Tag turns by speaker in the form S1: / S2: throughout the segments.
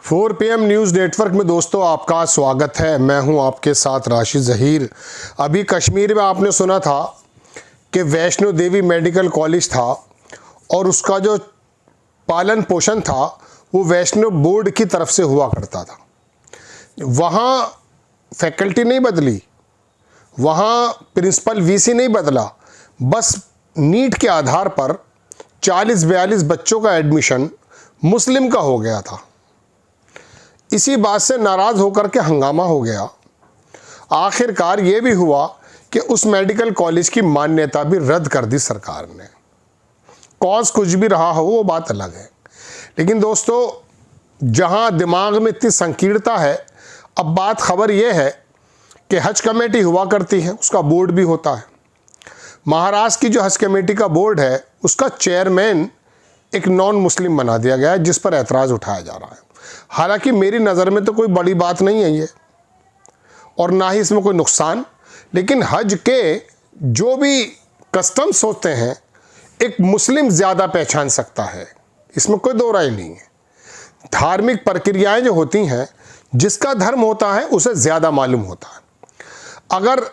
S1: 4 PM news network में दोस्तों आपका स्वागत है। मैं हूं आपके साथ राशिद ज़हीर। अभी कश्मीर में आपने सुना था कि वैष्णो देवी मेडिकल कॉलेज था और उसका जो पालन पोषण था वो वैष्णो बोर्ड की तरफ से हुआ करता था। वहाँ फैकल्टी नहीं बदली, वहाँ प्रिंसिपल वीसी नहीं बदला, बस नीट के आधार पर 40-42 बच्चों का एडमिशन मुस्लिम का हो गया था। इसी बात से नाराज़ होकर के हंगामा हो गया। आखिरकार ये भी हुआ कि उस मेडिकल कॉलेज की मान्यता भी रद्द कर दी सरकार ने। कॉज कुछ भी रहा हो वो बात अलग है, लेकिन दोस्तों जहां दिमाग में इतनी संकीर्णता है, अब बात खबर ये है कि हज कमेटी हुआ करती है, उसका बोर्ड भी होता है। महाराष्ट्र की जो हज कमेटी का बोर्ड है उसका चेयरमैन एक नॉन मुस्लिम बना दिया गया है, जिस पर ऐतराज़ उठाया जा रहा है। हालांकि मेरी नज़र में तो कोई बड़ी बात नहीं है ये, और ना ही इसमें कोई नुकसान, लेकिन हज के जो भी कस्टम्स होते हैं एक मुस्लिम ज़्यादा पहचान सकता है, इसमें कोई दो राय नहीं है। धार्मिक प्रक्रियाएं जो होती हैं, जिसका धर्म होता है उसे ज़्यादा मालूम होता है। अगर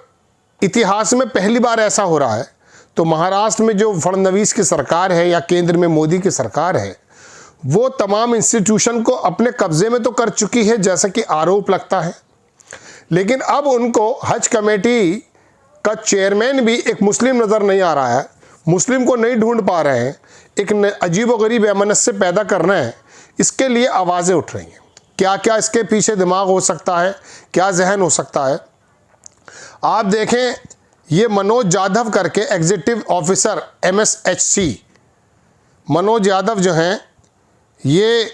S1: इतिहास में पहली बार ऐसा हो रहा है तो महाराष्ट्र में जो फडणवीस की सरकार है या केंद्र में मोदी की सरकार है, वो तमाम इंस्टीट्यूशन को अपने कब्जे में तो कर चुकी है, जैसा कि आरोप लगता है। लेकिन अब उनको हज कमेटी का चेयरमैन भी एक मुस्लिम नज़र नहीं आ रहा है, मुस्लिम को नहीं ढूंढ पा रहे हैं, एक अजीबोगरीब वैमनस्य पैदा करना है। इसके लिए आवाज़ें उठ रही हैं। क्या क्या इसके पीछे दिमाग हो सकता है, क्या जहन हो सकता है। आप देखें, ये मनोज यादव करके executive officer MSHC Manoj Yadav जो हैं, ये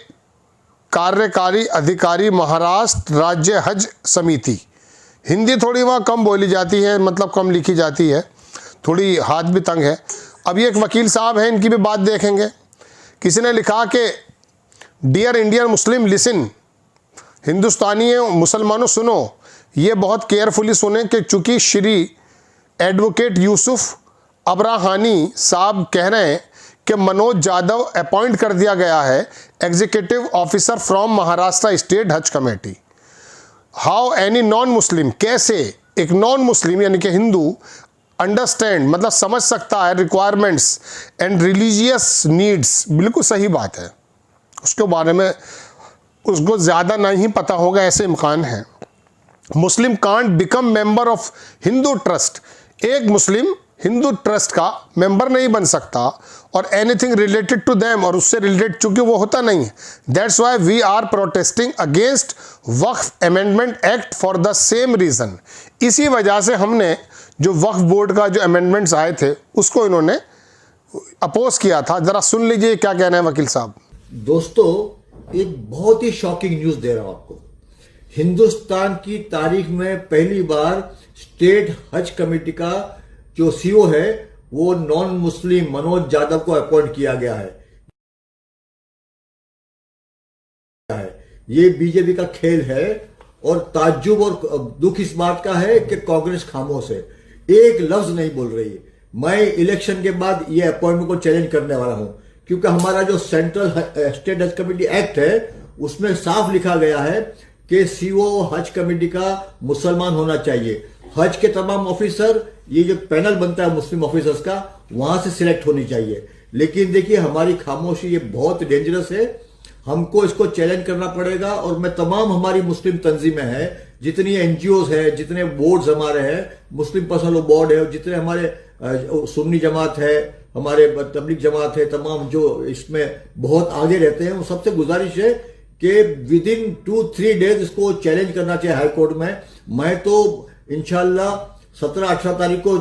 S1: कार्यकारी अधिकारी महाराष्ट्र राज्य हज समिति। हिंदी थोड़ी वहाँ कम बोली जाती है, मतलब कम लिखी जाती है, थोड़ी हाथ भी तंग है। अब ये एक वकील साहब हैं, इनकी भी बात देखेंगे। किसी ने लिखा कि डियर इंडियन मुस्लिम लिसन, हिंदुस्तानी मुसलमानों सुनो, ये बहुत केयरफुली सुने कि चूँकि श्री एडवोकेट यूसुफ अब्राहानी साहब कह रहे हैं कि मनोज यादव अपॉइंट कर दिया गया है executive officer from Maharashtra state Haj committee. How any non Muslim, कैसे एक नॉन मुस्लिम यानी कि हिंदू अंडरस्टैंड, मतलब समझ सकता है रिक्वायरमेंट्स एंड रिलीजियस नीड्स। बिल्कुल सही बात है, उसके बारे में उसको ज़्यादा नहीं पता होगा, ऐसे इम्कान है। Muslim can't become member of Hindu trust, एक मुस्लिम हिंदू ट्रस्ट का मेंबर नहीं बन सकता, और एनीथिंग रिलेटेड टू देम, और उससे रिलेटेड चूंकि वो होता नहीं है। That's why we are protesting against Waqf amendment act for the same reason. इसी वजह से हमने जो वक्फ बोर्ड का जो अमेंडमेंट्स आए थे उसको इन्होंने अपोज किया था। ज़रा सुन लीजिए क्या कहना है वकील साहब।
S2: दोस्तों, एक बहुत ही शॉकिंग न्यूज़ दे रहा हूं आपको। हिंदुस्तान की तारीख में पहली बार स्टेट हज कमेटी का जो सीईओ है वो नॉन मुस्लिम मनोज यादव को अपॉइंट किया गया है। ये बीजेपी का खेल है, और ताज्जुब और दुख इस बात का है कि कांग्रेस खामोश है, एक लफ्ज नहीं बोल रही है। मैं इलेक्शन के बाद ये अपॉइंटमेंट को चैलेंज करने वाला हूं, क्योंकि हमारा जो central state Haj committee act है उसमें साफ लिखा गया है कि सीईओ हज कमेटी का मुसलमान होना चाहिए। हज के तमाम ऑफिसर, ये जो पैनल बनता है मुस्लिम ऑफिसर्स का, वहां से सिलेक्ट होनी चाहिए। लेकिन देखिए, हमारी खामोशी ये बहुत डेंजरस है, हमको इसको चैलेंज करना पड़ेगा। और मैं तमाम हमारी मुस्लिम तंजीमें हैं, जितनी एनजीओज है, जितने बोर्ड्स हमारे हैं, मुस्लिम पर्सनल बोर्ड है, जितने हमारे सुन्नी जमात है, हमारे तबलीग जमात है, तमाम जो इसमें बहुत आगे रहते हैं, वो सबसे गुजारिश है कि विदिन 2-3 डेज इसको चैलेंज करना चाहिए हाईकोर्ट में। मैं तो इंशाल्लाह 17-18 तारीख को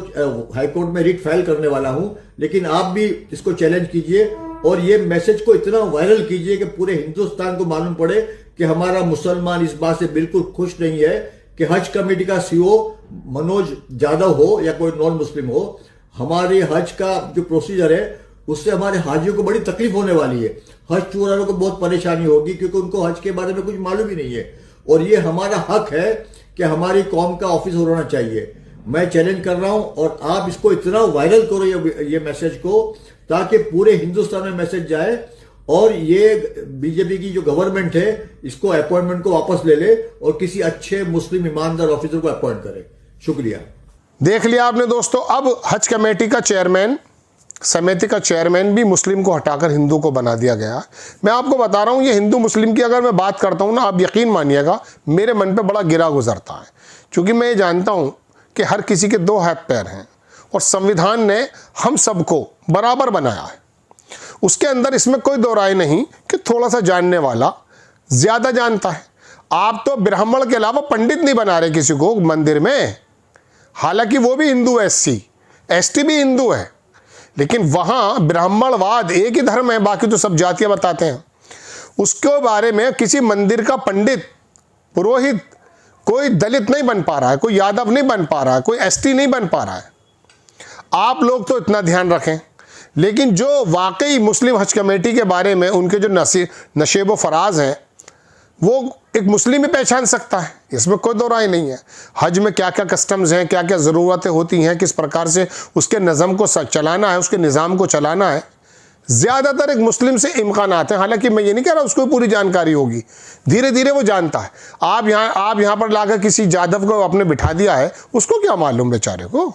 S2: हाईकोर्ट में रिट फाइल करने वाला हूं, लेकिन आप भी इसको चैलेंज कीजिए और ये मैसेज को इतना वायरल कीजिए कि पूरे हिंदुस्तान को मालूम पड़े कि हमारा मुसलमान इस बात से बिल्कुल खुश नहीं है कि हज कमेटी का सीईओ मनोज यादव हो या कोई नॉन मुस्लिम हो। हमारे हज का जो प्रोसीजर है उससे हमारे हाजियों को बड़ी तकलीफ होने वाली है। हज चोरों को बहुत परेशानी होगी, क्योंकि उनको हज के बारे में कुछ मालूम ही नहीं है, और ये हमारा हक है कि हमारी कौम का ऑफिसर होना चाहिए। मैं चैलेंज कर रहा हूं, और आप इसको इतना वायरल करो ये मैसेज को, ताकि पूरे हिंदुस्तान में मैसेज जाए और ये बीजेपी की जो गवर्नमेंट है इसको अपॉइंटमेंट को वापस ले ले और किसी अच्छे मुस्लिम ईमानदार ऑफिसर को अपॉइंट करे। शुक्रिया।
S1: देख लिया आपने दोस्तों, अब हज कमेटी का चेयरमैन, समिति का चेयरमैन भी मुस्लिम को हटाकर हिंदू को बना दिया गया। मैं आपको बता रहा हूँ, ये हिंदू मुस्लिम की अगर मैं बात करता हूँ ना, आप यकीन मानिएगा मेरे मन पे बड़ा गिरा गुजरता है, क्योंकि मैं ये जानता हूँ कि हर किसी के दो हाथ पैर हैं और संविधान ने हम सबको बराबर बनाया है। उसके अंदर इसमें कोई दो राय नहीं कि थोड़ा सा जानने वाला ज़्यादा जानता है। आप तो ब्राह्मण के अलावा पंडित नहीं बना रहे किसी को मंदिर में, हालांकि वो भी हिंदू है, एसटी भी हिंदू है, लेकिन वहाँ ब्राह्मणवाद एक ही धर्म है, बाकी तो सब जातियाँ बताते हैं। उसके बारे में किसी मंदिर का पंडित, पुरोहित, कोई दलित नहीं बन पा रहा है, कोई यादव नहीं बन पा रहा है, कोई एसटी नहीं बन पा रहा है। आप लोग तो इतना ध्यान रखें, लेकिन जो वाकई मुस्लिम हज कमेटी के बारे में उनके जो नशेब व फराज हैं, वो एक मुस्लिम ही पहचान सकता है, इसमें कोई दो राय नहीं है। हज में क्या क्या कस्टम्स हैं, क्या क्या ज़रूरतें होती हैं, किस प्रकार से उसके निज़ाम को चलाना है, उसके निज़ाम को चलाना है, ज़्यादातर एक मुस्लिम से इम्कानात हैं। हालांकि मैं ये नहीं कह रहा उसको पूरी जानकारी होगी, धीरे धीरे वो जानता है। आप यहाँ पर लाकर किसी जादव को आपने बिठा दिया है, उसको क्या मालूम बेचारे को,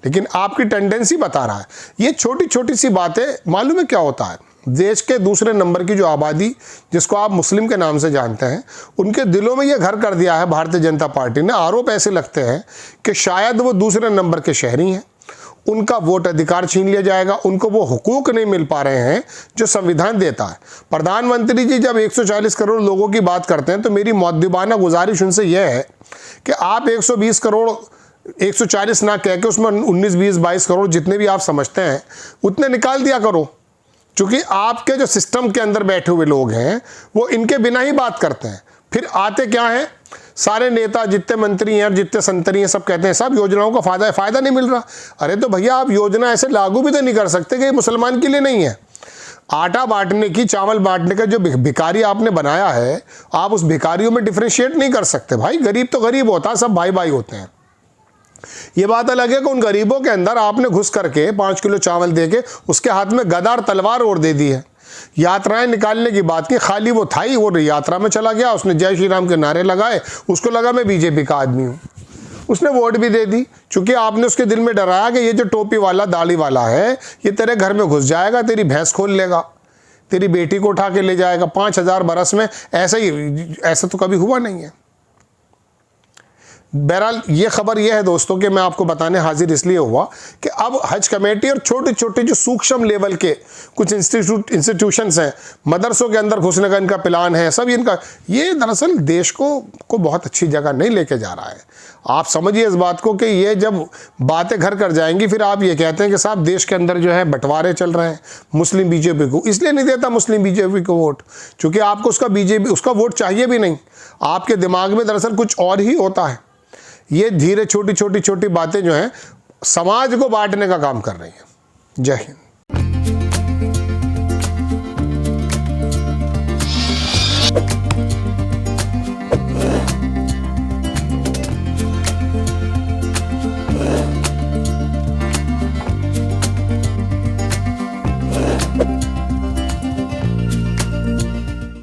S1: लेकिन आपकी टेंडेंसी बता रहा है। ये छोटी छोटी सी बातें मालूम है क्या होता है, देश के दूसरे नंबर की जो आबादी जिसको आप मुस्लिम के नाम से जानते हैं, उनके दिलों में ये घर कर दिया है भारतीय जनता पार्टी ने। आरोप ऐसे लगते हैं कि शायद वो दूसरे नंबर के शहरी हैं, उनका वोट अधिकार छीन लिया जाएगा, उनको वो हुकूक नहीं मिल पा रहे हैं जो संविधान देता है। प्रधानमंत्री जी जब 140 करोड़ लोगों की बात करते हैं, तो मेरी मौद्दुबाना गुजारिश उनसे यह है कि आप 120 करोड़ 140 ना कह के उसमें 19, 20, 22 करोड़ जितने भी आप समझते हैं उतने निकाल दिया करो, क्योंकि आपके जो सिस्टम के अंदर बैठे हुए लोग हैं वो इनके बिना ही बात करते हैं। फिर आते क्या हैं, सारे नेता जितने मंत्री हैं और जितने संतरी हैं सब कहते हैं सब योजनाओं का फ़ायदा नहीं मिल रहा। अरे तो भैया आप योजना ऐसे लागू भी तो नहीं कर सकते कि ये मुसलमान के लिए नहीं है। आटा बांटने की, चावल बांटने का जो भिखारी आपने बनाया है, आप उस भिखारियों में डिफ्रेंशिएट नहीं कर सकते। भाई गरीब तो गरीब होता है, सब भाई भाई होते हैं। ये बात अलग है कि उन गरीबों के अंदर आपने घुस करके 5 किलो चावल देके उसके हाथ में गदा और तलवार और दे दी है। यात्राएं निकालने की बात की, खाली वो था ही, वो यात्रा में चला गया, उसने जय श्री राम के नारे लगाए, उसको लगा मैं बीजेपी का आदमी हूँ, उसने वोट भी दे दी। चूंकि आपने उसके दिल में डराया कि ये जो टोपी वाला दाढ़ी वाला है ये तेरे घर में घुस जाएगा, तेरी भैंस खोल लेगा, तेरी बेटी को उठा के ले जाएगा। 5000 बरस में ऐसा तो कभी हुआ नहीं है। बहरहाल ये खबर यह है दोस्तों कि मैं आपको बताने हाजिर इसलिए हुआ कि अब हज कमेटी और छोटे छोटे जो सूक्ष्म लेवल के कुछ इंस्टीट्यूशंस हैं, मदरसों के अंदर घुसने का इनका प्लान है, सब इनका, ये दरअसल देश को बहुत अच्छी जगह नहीं लेके जा रहा है। आप समझिए इस बात को कि ये जब बातें घर कर जाएंगी, फिर आप ये कहते हैं कि साहब देश के अंदर जो है बंटवारे चल रहे हैं, मुस्लिम बीजेपी को इसलिए नहीं देता मुस्लिम बीजेपी को वोट, क्योंकि आपको उसका वोट चाहिए भी नहीं। आपके दिमाग में दरअसल कुछ और ही होता है। ये धीरे छोटी बातें जो हैं समाज को बांटने का काम कर रही हैं। जय हिंद।